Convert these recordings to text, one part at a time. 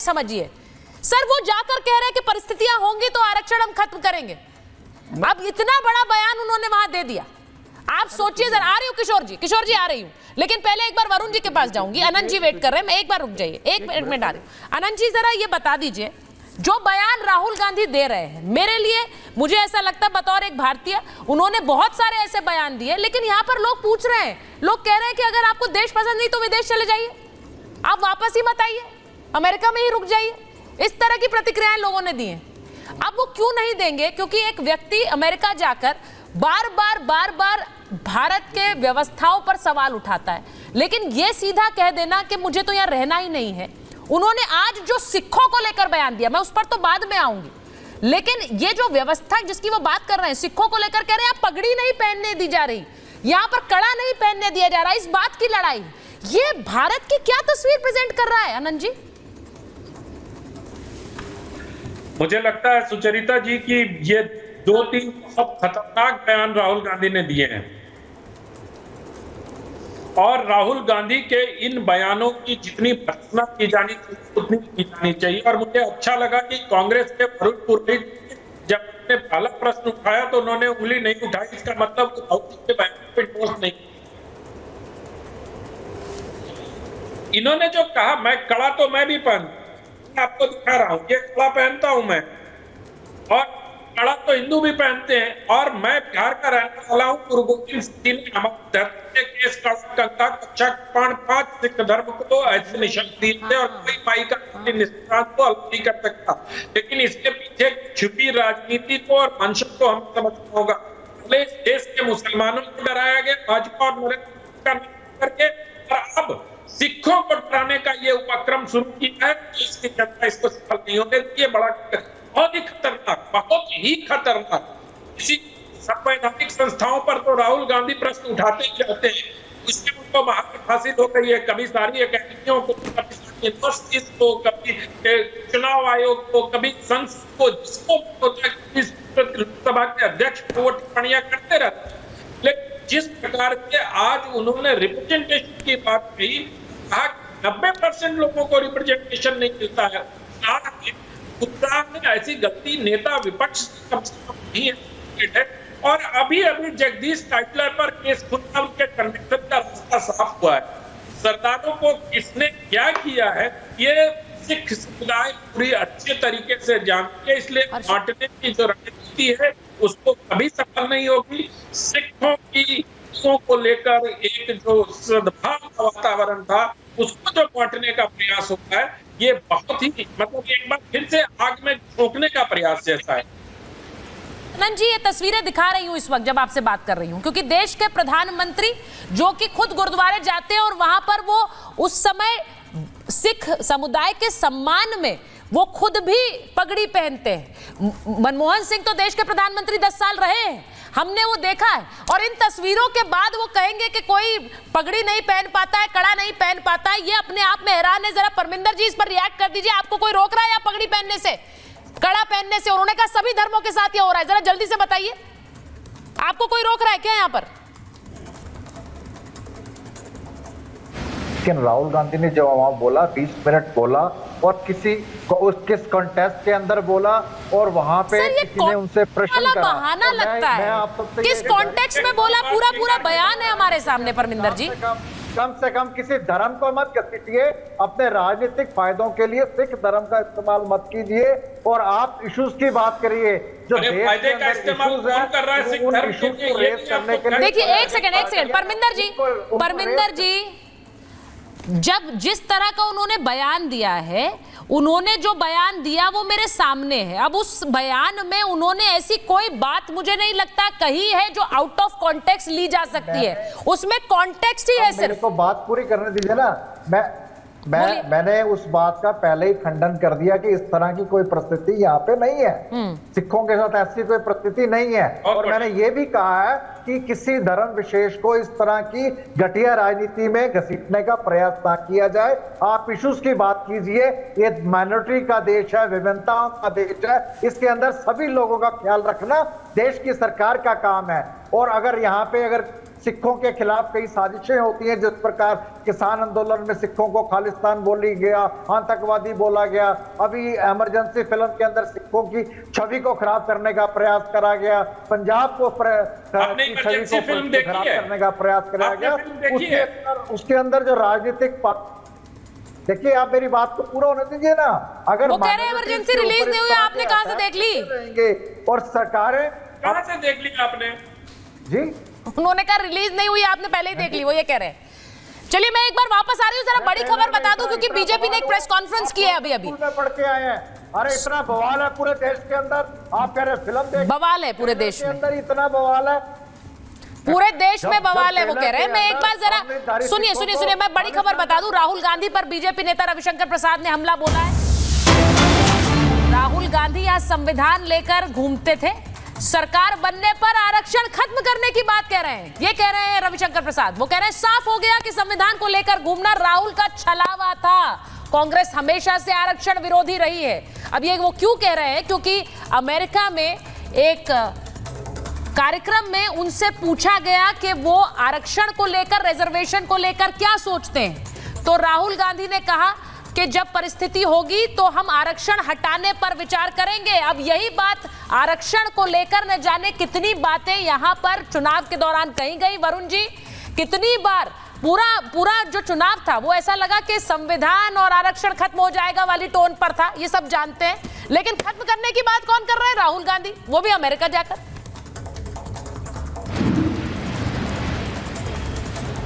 समझिए। सर वो जाकर कह रहे हैं कि परिस्थितियां होंगी तो आरक्षण हम खत्म करेंगे। अब इतना बड़ा बयान उन्होंने वहां दे दिया। आप सोचिए जरा। आ रही हूँ किशोर जी आ रही हूँ, लेकिन पहले एक बार वरुण जी के पास जाऊंगी। अनंत जी वेट कर रहे हैं, मैं एक बार रुक जाइए, एक मिनट आ रही हूँ। अनंत जी जरा ये बता दीजिए, जो बयान राहुल गांधी दे रहे हैं, मेरे लिए मुझे ऐसा लगता है बतौर एक भारतीय, उन्होंने बहुत सारे ऐसे बयान दिए, लेकिन यहाँ पर लोग पूछ रहे हैं, लोग कह रहे हैं कि अगर आपको देश पसंद नहीं तो विदेश चले जाइए, आप वापस ही मत आइए, अमेरिका में ही रुक जाइए। इस तरह की प्रतिक्रियाएं लोगों ने दी हैं। अब वो क्यों नहीं देंगे? क्योंकि एक व्यक्ति अमेरिका जाकर बार बार भारत के व्यवस्थाओं पर सवाल उठाता है, लेकिन ये सीधा कह देना कि मुझे तो यहाँ रहना ही नहीं है। उन्होंने आज जो सिखों को लेकर बयान दिया, मैं उस पर तो बाद में आऊंगी, लेकिन ये जो व्यवस्था जिसकी वो बात कर रहे हैं, सिखों को लेकर कह रहे हैं पगड़ी नहीं पहनने दी जा रही, यहाँ पर कड़ा नहीं पहनने दिया जा रहा, इस बात की लड़ाई, ये भारत की क्या तस्वीर प्रेजेंट कर रहा है आनंद जी? मुझे लगता है सुचरिता जी की ये 2-3 बहुत खतरनाक बयान राहुल गांधी ने दिए हैं, और राहुल गांधी के इन बयानों की जितनी भर्त्सना की जानी चाहिए उतनी की जानी चाहिए। और मुझे अच्छा लगा कि कांग्रेस के वरुण पुरोहित जब उन्होंने पहला प्रश्न उठाया तो उन्होंने उंगली नहीं उठाई, इसका मतलब राहुल के बयान पे ठोस नहीं। इन्होंने जो कहा, मैं कड़ा तो मैं भी पहनता, आपको दिखा रहा हूं, ये कड़ा पहनता हूं मैं, और कड़ा तो हिंदू भी पहनते हैं, और मैं बिहार का रहने वाला हूं। गुरु गोविंद सिंह जी ने हमारे धरती के केस कंका कक्षा 5 सिख धर्म को ऐसे निशान दिए थे, और कोई माई का निशान को अलग नहीं कर सकता। लेकिन इसके पीछे छुपी राजनीति को और मंशा को हम समझना होगा। पहले इस देश के मुसलमानों को डराया गया भाजपा और नरेंद्र मोदी करके, और अब सिखों को डराने का ये उपक्रम शुरू किया है। इसकी जनता इसको सफल नहीं होने दी। बड़ा बहुत ही खतरनाक। इसी संवैधानिक संस्थाओं पर तो राहुल गांधी प्रश्न उठाते ही रहते हैं, इससे उनको महारत हासिल हो गई है। कभी सारी अकेडमियों को, कभी यूनिवर्सिटीज को, कभी चुनाव आयोग को, कभी संसद को, जिसको लोकसभा के अध्यक्ष को वो टिप्पणियां करते रहते हैं। लेकिन जिस प्रकार के आज उन्होंने रिप्रेजेंटेशन की बात कही, कहा 90% लोगों को रिप्रेजेंटेशन नहीं मिलता है, गुजरात में ऐसी गलती नेता विपक्ष कम से कम नहीं है। और अभी जगदीश टाइटलर पर केस खुलना, उनके कन्विक्शन का रास्ता साफ हुआ है। सरदारों को किसने क्या किया है ये सिख समुदाय पूरी अच्छे तरीके से जानती है, इसलिए बांटने की जो रणनीति है उसको कभी सफल नहीं होगी। सिखों की को लेकर एक जो सद्भाव का वातावरण था, उसको जो बांटने का प्रयास होता है, ये बहुत ही मतलब एक बार फिर से आग में झोंकने का प्रयास जैसा है। आनंद जी, ये तस्वीरें दिखा रही हूं इस वक्त जब आपसे बात कर रही हूं, क्योंकि देश के प्रधानमंत्री जो कि खुद गुरुद्वारे जाते हैं और वहां पर वो उस समय सिख समुदाय के सम्मान में वो खुद भी पगड़ी पहनते हैं। मनमोहन सिंह तो देश के प्रधानमंत्री 10 साल रहे हैं, हमने वो देखा है, और इन तस्वीरों के बाद वो कहेंगे कि कोई पगड़ी नहीं पहन पाता है, कड़ा नहीं पहन पाता है, ये अपने आप में हैरान है। जरा परमिंदर जी इस पर रिएक्ट कर दीजिए। आपको कोई रोक रहा है या पगड़ी पहनने से, कड़ा पहनने से? उन्होंने कहा सभी धर्मों के साथ ये हो रहा है। जरा जल्दी से बताइए, आपको कोई रोक रहा है क्या यहाँ पर? लेकिन राहुल गांधी ने जब वहां बोला 20 मिनट बोला, और किस कॉन्टेस्ट के अंदर बोला, और वहां पे किसी ने उनसे प्रश्न करा, बहाना लगता है। किस कॉन्टेक्स्ट में बोला? पूरा बयान है हमारे सामने परमिंदर जी। कम से कम किसी धर्म को मत घसीटिए, अपने राजनीतिक फायदों के लिए सिख धर्म का इस्तेमाल मत कीजिए, और आप इश्यूज की बात करिए जो फायदे का इस्तेमाल कर रहा है सिख धर्म को रेस करने के लिए। देखिए एक सेकंड परमिंदर जी, जब जिस तरह का उन्होंने बयान दिया है, उन्होंने जो बयान दिया वो मेरे सामने है। अब उस बयान में उन्होंने ऐसी कोई बात मुझे नहीं लगता कही है जो आउट ऑफ कॉन्टेक्स्ट ली जा सकती है। उसमें कॉन्टेक्स्ट ही है सिर्फ। मेरे को बात पूरी करने दीजिए ना। मैंने उस बात का पहले ही खंडन कर दिया कि इस तरह की कोई परिस्थिति यहाँ पे नहीं है, सिखों के साथ ऐसी कोई परिस्थिति नहीं है। और मैंने ये भी कहा है कि किसी धर्म विशेष को इस तरह की घटिया राजनीति में घसीटने का प्रयास ना किया जाए। आप इश्यूज की बात कीजिए, ये माइनॉरिटी का देश है, विभिन्नताओं का देश है, इसके अंदर सभी लोगों का ख्याल रखना देश की सरकार का काम है। और अगर यहाँ पे सिखों के खिलाफ कई साजिशें होती हैं, जिस प्रकार किसान आंदोलन में सिखों को खालिस्तान बोली गया, आतंकवादी बोला गया, अभी इमरजेंसी फिल्म के अंदर सिखों की छवि को खराब करने का प्रयास करा गया, पंजाब को आपने इमरजेंसी फिल्म देखी खराब है? करने का प्रयास कराया आपने गया। फिल्म देखी है? उसके अंदर जो राजनीतिक देखिए, आप मेरी बात को पूरा होने दीजिए ना। अगर वो कह रहे हैं इमरजेंसी रिलीज नहीं हुई, आपने कहां से देख ली? रहेंगे और सरकारें कहां से देख ली आपने? जी, उन्होंने कहा रिलीज नहीं हुई, आपने पहले ही देख ली, वो ये कह रहे हैं। चलिए मैं एक बार वापस आ रही हूँ, जरा बड़ी खबर बता दूं, क्योंकि बीजेपी ने एक प्रेस कॉन्फ्रेंस की है अभी अभी। स्कूल में पढ़ के आए हैं, अरे इतना बवाल है पूरे देश के अंदर, आप कह रहे हैं फिल्म देख, बवाल है पूरे देश में, अंदर इतना बवाल है, पूरे देश में बवाल है, वो कह रहे हैं। मैं एक बार जरा सुनिए, मैं बड़ी खबर बता दूं, राहुल गांधी पर बीजेपी नेता रविशंकर प्रसाद ने हमला बोला है। राहुल गांधी आज संविधान लेकर घूमते थे, सरकार बनने पर आरक्षण खत्म करने की बात कह रहे हैं, ये कह रहे हैं रविशंकर प्रसाद। वो कह रहे हैं साफ हो गया कि संविधान को लेकर घूमना राहुल का छलावा था, कांग्रेस हमेशा से आरक्षण विरोधी रही है। अब ये वो क्यों कह रहे हैं, क्योंकि अमेरिका में एक कार्यक्रम में उनसे पूछा गया कि वो आरक्षण को लेकर, रिजर्वेशन को लेकर क्या सोचते हैं, तो राहुल गांधी ने कहा कि जब परिस्थिति होगी तो हम आरक्षण हटाने पर विचार करेंगे। अब यही बात आरक्षण को लेकर न जाने कितनी बातें यहां पर चुनाव के दौरान कही गई। वरुण जी, कितनी बार पूरा जो चुनाव था वो ऐसा लगा कि संविधान और आरक्षण खत्म हो जाएगा वाली टोन पर था, ये सब जानते हैं, लेकिन खत्म करने की बात कौन कर रहा है? राहुल गांधी, वो भी अमेरिका जाकर।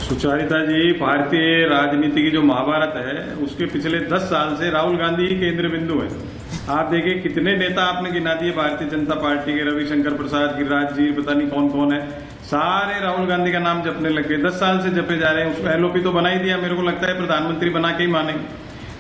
सुचारिता जी, भारतीय राजनीति की जो महाभारत है उसके पिछले 10 साल से राहुल गांधी ही केंद्र बिंदु है। आप देखिए कितने नेता आपने गिना दिए भारतीय जनता पार्टी के, रविशंकर प्रसाद, गिरिराज जी, पता नहीं कौन कौन है, सारे राहुल गांधी का नाम जपने लगे, 10 साल से जपे जा रहे हैं। उसको एलओपी तो बना ही दिया, मेरे को लगता है प्रधानमंत्री बना के ही मानेंगे।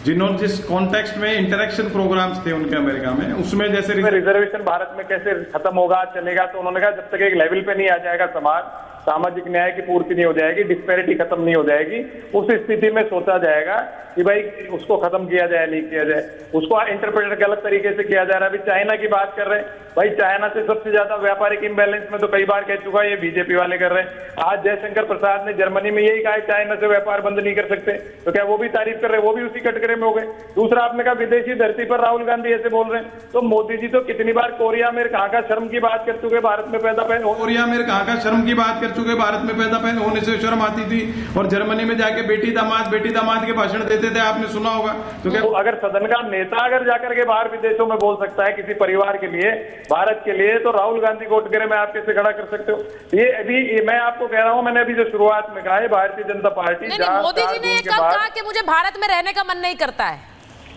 जिन्होंने जिस कॉन्टेक्स्ट में इंटरेक्शन प्रोग्राम्स थे उनके अमेरिका में, उसमें जैसे रिजर्वेशन भारत में कैसे खत्म होगा, चलेगा, तो उन्होंने कहा जब तक एक लेवल पे नहीं आ जाएगा समाज, सामाजिक न्याय की पूर्ति नहीं हो जाएगी, डिस्पैरिटी खत्म नहीं हो जाएगी, उस स्थिति में सोचा जाएगा कि भाई उसको खत्म किया जाए नहीं किया जाए। उसको इंटरप्रेट गलत तरीके से किया जा रहा है। अभी चाइना की बात कर रहे हैं, भाई चाइना से सबसे ज्यादा व्यापारिक इम्बैलेंस में तो कई बार कह चुका है, ये बीजेपी वाले कर रहे हैं। आज जयशंकर प्रसाद ने जर्मनी में यही कहा चाइना से व्यापार बंद नहीं कर सकते, तो क्या वो भी तारीफ कर रहे हैं? वो भी उसी कटघरे में हो गए। दूसरा, आपने कहा विदेशी धरती पर राहुल गांधी ऐसे बोल रहे हैं, तो मोदी जी तो कितनी बार कोरिया में कहाँ का शर्म की बात कर चुके, भारत में पैदा कोरिया में कहाँ का शर्म की बात कर चुके, भारत में पैदा होने से शर्म आती थी, और जर्मनी में जाके बेटी दामाद के भाषण देते थे, आपने सुना होगा। तो क्या अगर सदन का नेता अगर जाकर के बाहर विदेशों में बोल सकता है किसी परिवार के लिए, भारत के लिए, तो राहुल गांधी को उठकर में आप कैसे खड़ा कर सकते हो? ये अभी मैं आपको कह रहा हूं, मैंने अभी जो शुरुआत में कहा है, भारतीय जनता पार्टी मोदी जी ने कब कहा कि मुझे भारत में रहने का मन नहीं करता है,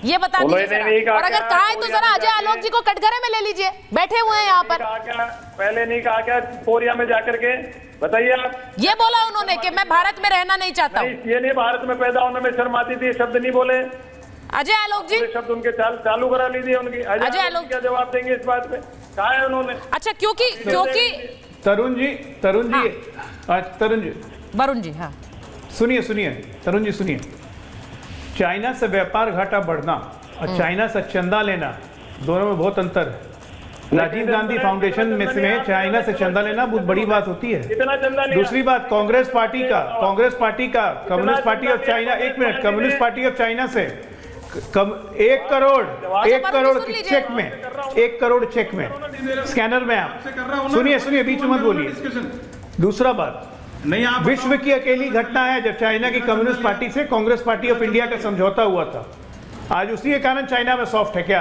ये बता दीजिए। और अगर कहा है तो जरा अजय आलोक जी को कटघरे में ले लीजिए, बैठे हुए हैं यहाँ पर। पहले नहीं कहा क्या कोरिया में जाकर के? बताइए आप। ये बोला उन्होंने कि मैं भारत में रहना नहीं चाहता हूँ। ये नहीं, भारत में पैदा होने में शर्म आती थी, शब्द नहीं बोले अजय आलोक जी। शब्द उनके चालू करा लीजिए उनकी। अजय आलोक क्या जवाब देंगे इस बात पे? कहा है उन्होंने? अच्छा, क्योंकि तरुण जी वरुण जी, हाँ सुनिए तरुण जी, सुनिए। चाइना से व्यापार घाटा बढ़ना और चाइना से चंदा लेना, दोनों में बहुत अंतर है। राजीव गांधी फाउंडेशन में चाइना से चंदा लेना बहुत बड़ी बात होती है। दूसरी बात, कांग्रेस पार्टी का communist party of China, 1 minute, communist party of China से 1 करोड़ चेक में, 1 करोड़ चेक में, स्कैनर में। आप सुनिए, बीच में मत बोलिए। दूसरा बात, विश्व की अकेली घटना है जब चाइना की कम्युनिस्ट पार्टी से कांग्रेस पार्टी ऑफ इंडिया का समझौता हुआ था। आज उसी के कारण चाइना में सॉफ्ट है क्या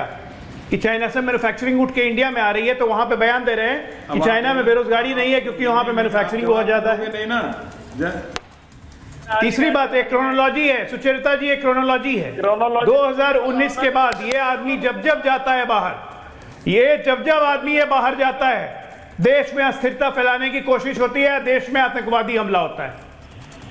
कि चाइना से मैन्युफैक्चरिंग उठ के इंडिया में आ रही है, तो वहां पे बयान दे रहे हैं कि चाइना में बेरोजगारी नहीं है क्योंकि वहां पे मैन्युफैक्चरिंग बहुत ज्यादा है। तीसरी बात, एक क्रोनोलॉजी है, सुचरिता जी, एक क्रोनोलॉजी है। 2019 के बाद ये आदमी जब जाता है बाहर, जब आदमी ये बाहर जाता है, देश में अस्थिरता फैलाने की कोशिश होती है, देश में आतंकवादी हमला होता है।